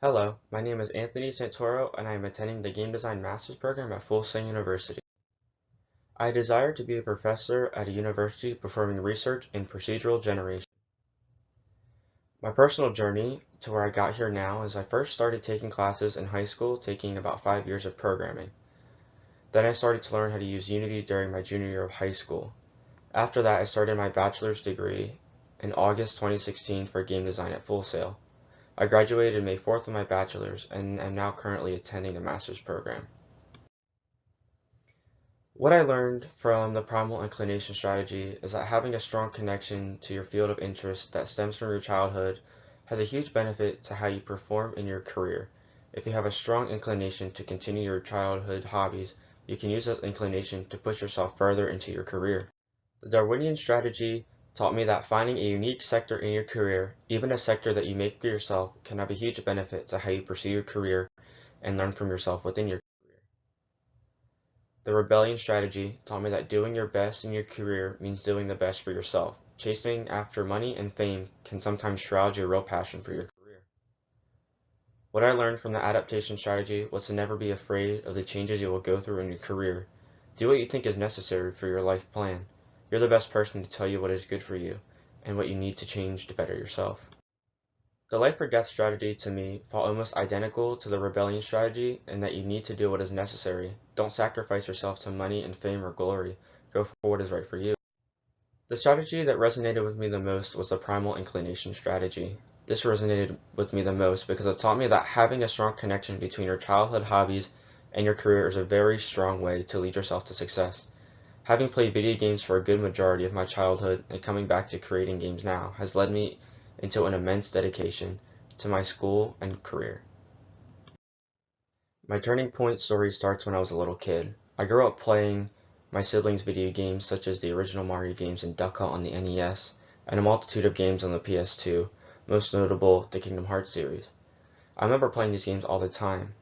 Hello, my name is Anthony Santoro and I am attending the Game Design Master's Program at Full Sail University. I desire to be a professor at a university performing research in procedural generation. My personal journey to where I got here now is I first started taking classes in high school, taking about 5 years of programming. Then I started to learn how to use Unity during my junior year of high school. After that, I started my bachelor's degree in August 2016 for game design at Full Sail. I graduated May 4th with my bachelor's and am now currently attending the master's program. What I learned from the primal inclination strategy is that having a strong connection to your field of interest that stems from your childhood has a huge benefit to how you perform in your career. If you have a strong inclination to continue your childhood hobbies, you can use that inclination to push yourself further into your career. The Darwinian strategy taught me that finding a unique sector in your career, even a sector that you make for yourself, can have a huge benefit to how you pursue your career and learn from yourself within your career. The rebellion strategy taught me that doing your best in your career means doing the best for yourself. Chasing after money and fame can sometimes shroud your real passion for your career. What I learned from the adaptation strategy was to never be afraid of the changes you will go through in your career. Do what you think is necessary for your life plan. You're the best person to tell you what is good for you and what you need to change to better yourself. The life or death strategy to me felt almost identical to the rebellion strategy in that you need to do what is necessary. Don't sacrifice yourself to money and fame or glory. Go for what is right for you. The strategy that resonated with me the most was the primal inclination strategy. This resonated with me the most because it taught me that having a strong connection between your childhood hobbies and your career is a very strong way to lead yourself to success. Having played video games for a good majority of my childhood and coming back to creating games now has led me into an immense dedication to my school and career. My turning point story starts when I was a little kid. I grew up playing my siblings' video games such as the original Mario games and Duck Hunt on the NES, and a multitude of games on the PS2, most notable the Kingdom Hearts series. I remember playing these games all the time.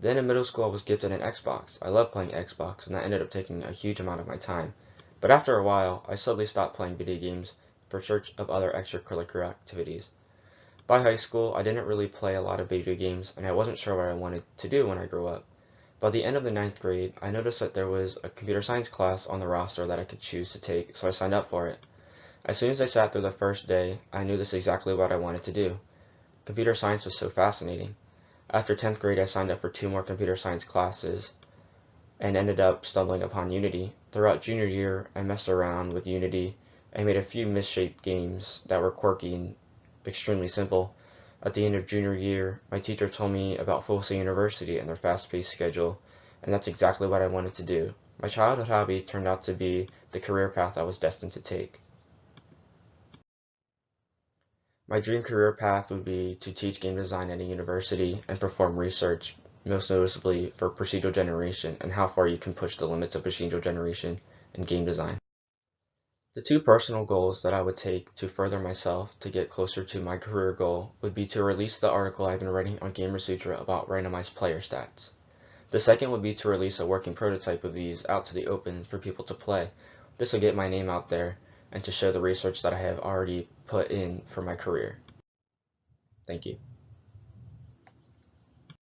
Then in middle school I was gifted an Xbox. I loved playing Xbox and that ended up taking a huge amount of my time. But after a while, I slowly stopped playing video games for search of other extracurricular activities. By high school, I didn't really play a lot of video games and I wasn't sure what I wanted to do when I grew up. By the end of the ninth grade, I noticed that there was a computer science class on the roster that I could choose to take, so I signed up for it. As soon as I sat through the first day, I knew this is exactly what I wanted to do. Computer science was so fascinating. After 10th grade, I signed up for 2 more computer science classes and ended up stumbling upon Unity. Throughout junior year, I messed around with Unity and made a few misshaped games that were quirky and extremely simple. At the end of junior year, my teacher told me about Full Sail University and their fast-paced schedule, and that's exactly what I wanted to do. My childhood hobby turned out to be the career path I was destined to take. My dream career path would be to teach game design at a university and perform research, most noticeably for procedural generation and how far you can push the limits of procedural generation in game design. The 2 personal goals that I would take to further myself to get closer to my career goal would be to release the article I've been writing on Gamersutra about randomized player stats. The second would be to release a working prototype of these out to the open for people to play. This will get my name out there and to show the research that I have already put in for my career. Thank you.